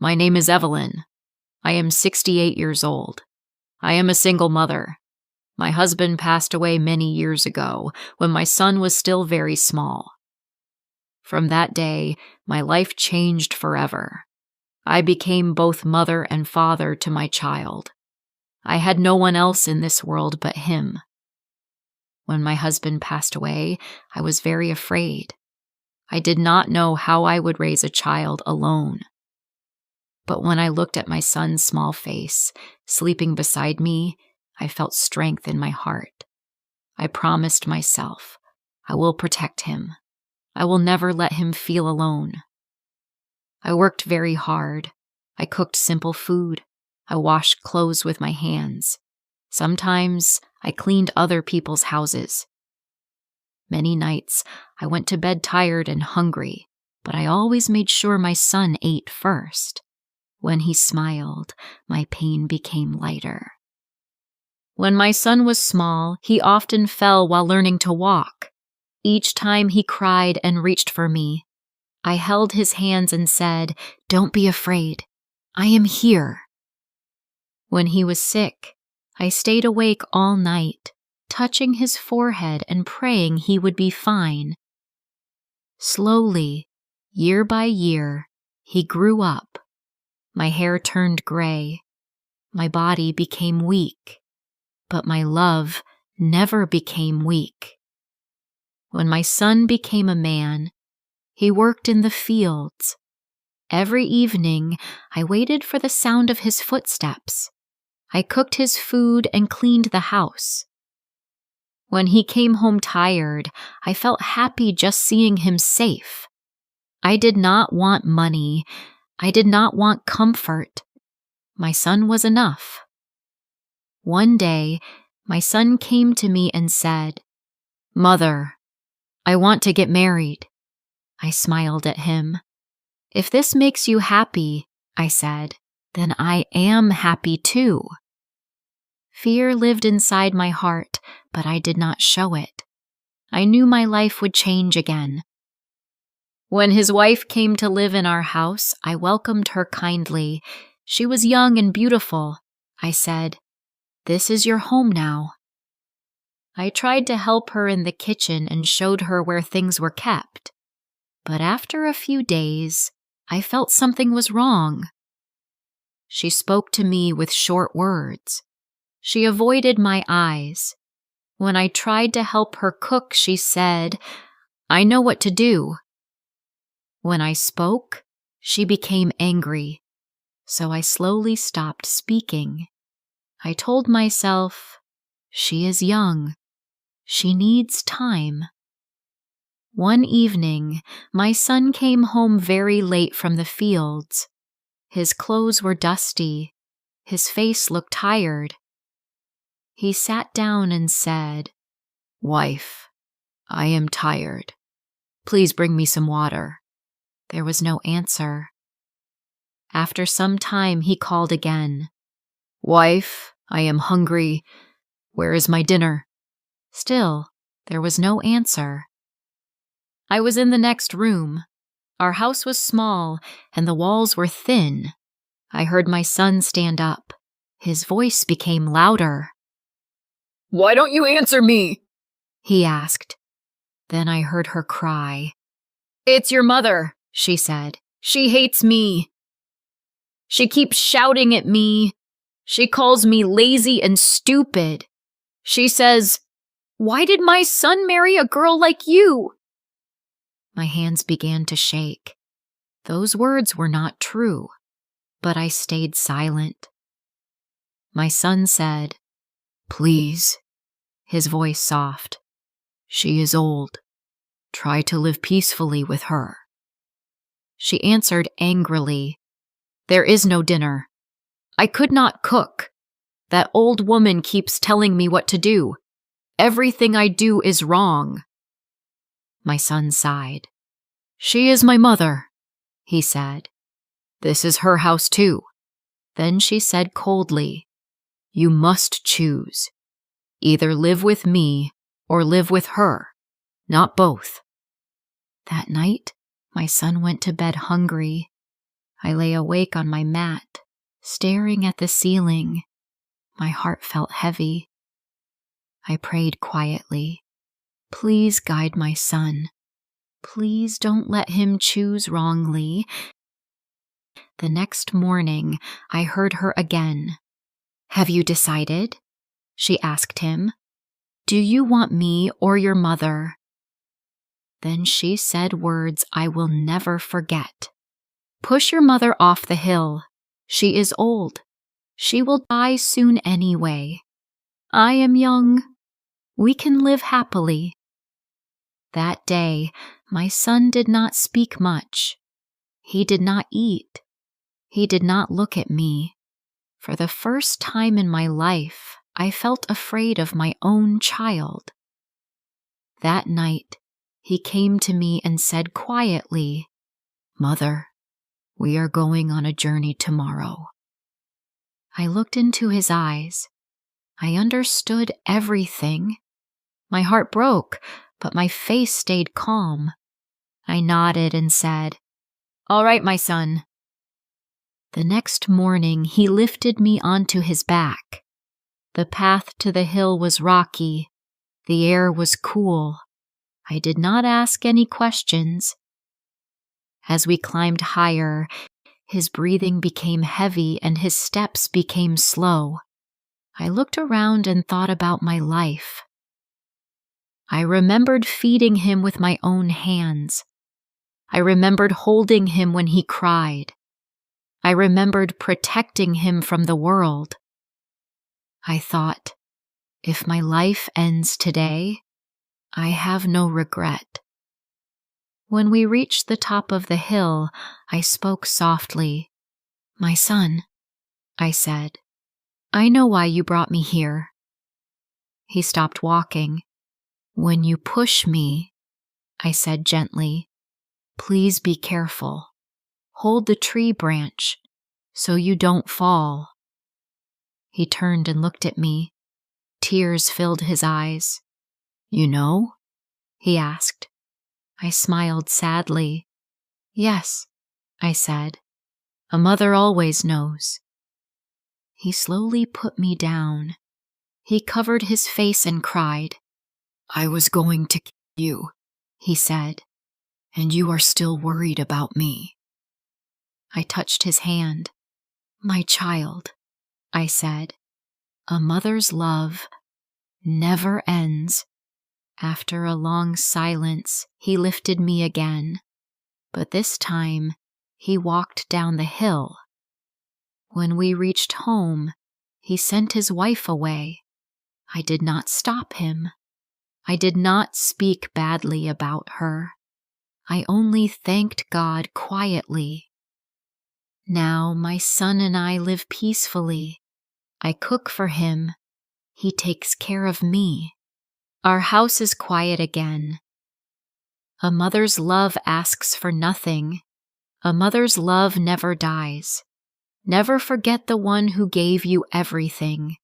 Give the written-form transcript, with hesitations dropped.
My name is Evelyn. I am 68 years old. I am a single mother. My husband passed away many years ago when my son was still very small. From that day, my life changed forever. I became both mother and father to my child. I had no one else in this world but him. When my husband passed away, I was very afraid. I did not know how I would raise a child alone. But when I looked at my son's small face, sleeping beside me, I felt strength in my heart. I promised myself, I will protect him. I will never let him feel alone. I worked very hard. I cooked simple food. I washed clothes with my hands. Sometimes I cleaned other people's houses. Many nights I went to bed tired and hungry, but I always made sure my son ate first. When he smiled, my pain became lighter. When my son was small, he often fell while learning to walk. Each time he cried and reached for me, I held his hands and said, "Don't be afraid. I am here." When he was sick, I stayed awake all night, touching his forehead and praying he would be fine. Slowly, year by year, he grew up. My hair turned gray. My body became weak. But my love never became weak. When my son became a man, he worked in the fields. Every evening, I waited for the sound of his footsteps. I cooked his food and cleaned the house. When he came home tired, I felt happy just seeing him safe. I did not want money. I did not want comfort. My son was enough. One day, my son came to me and said, "Mother, I want to get married." I smiled at him. "If this makes you happy," I said, "then I am happy too." Fear lived inside my heart, but I did not show it. I knew my life would change again. When his wife came to live in our house, I welcomed her kindly. She was young and beautiful. I said, "This is your home now." I tried to help her in the kitchen and showed her where things were kept. But after a few days, I felt something was wrong. She spoke to me with short words. She avoided my eyes. When I tried to help her cook, she said, "I know what to do." When I spoke, she became angry. So I slowly stopped speaking. I told myself, she is young. She needs time. One evening, my son came home very late from the fields. His clothes were dusty. His face looked tired. He sat down and said, "Wife, I am tired. Please bring me some water." There was no answer. After some time, he called again. "Wife, I am hungry. Where is my dinner?" Still, there was no answer. I was in the next room. Our house was small, and the walls were thin. I heard my son stand up. His voice became louder. "Why don't you answer me?" he asked. Then I heard her cry. "It's your mother," she said. "She hates me. She keeps shouting at me. She calls me lazy and stupid. She says, 'Why did my son marry a girl like you?'" My hands began to shake. Those words were not true, but I stayed silent. My son said, "Please," his voice soft. "She is old. Try to live peacefully with her." She answered angrily, "There is no dinner. I could not cook. That old woman keeps telling me what to do. Everything I do is wrong." My son sighed. "She is my mother," he said. "This is her house too." Then she said coldly, "You must choose. Either live with me or live with her, not both." That night, my son went to bed hungry. I lay awake on my mat, staring at the ceiling. My heart felt heavy. I prayed quietly. Please guide my son. Please don't let him choose wrongly. The next morning, I heard her again. Have you decided? She asked him. Do you want me or your mother? Then she said words I will never forget. Push your mother off the hill. She is old. She will die soon anyway. I am young. We can live happily. That day, my son did not speak much. He did not eat. He did not look at me. For the first time in my life, I felt afraid of my own child. That night, he came to me and said quietly, Mother, we are going on a journey tomorrow. I looked into his eyes. I understood everything. My heart broke, but my face stayed calm. I nodded and said, All right, my son. The next morning, he lifted me onto his back. The path to the hill was rocky. The air was cool. I did not ask any questions. As we climbed higher, his breathing became heavy and his steps became slow. I looked around and thought about my life. I remembered feeding him with my own hands. I remembered holding him when he cried. I remembered protecting him from the world. I thought, if my life ends today, I have no regret. When we reached the top of the hill, I spoke softly. My son, I said, I know why you brought me here. He stopped walking. When you push me, I said gently, please be careful. Hold the tree branch so you don't fall. He turned and looked at me. Tears filled his eyes. You know? He asked. I smiled sadly. Yes, I said. A mother always knows. He slowly put me down. He covered his face and cried. I was going to kill you, he said, and you are still worried about me. I touched his hand. My child, I said, a mother's love never ends. After a long silence, he lifted me again, but this time he walked down the hill. When we reached home, he sent his wife away. I did not stop him. I did not speak badly about her. I only thanked God quietly. Now my son and I live peacefully. I cook for him. He takes care of me. Our house is quiet again. A mother's love asks for nothing. A mother's love never dies. Never forget the one who gave you everything.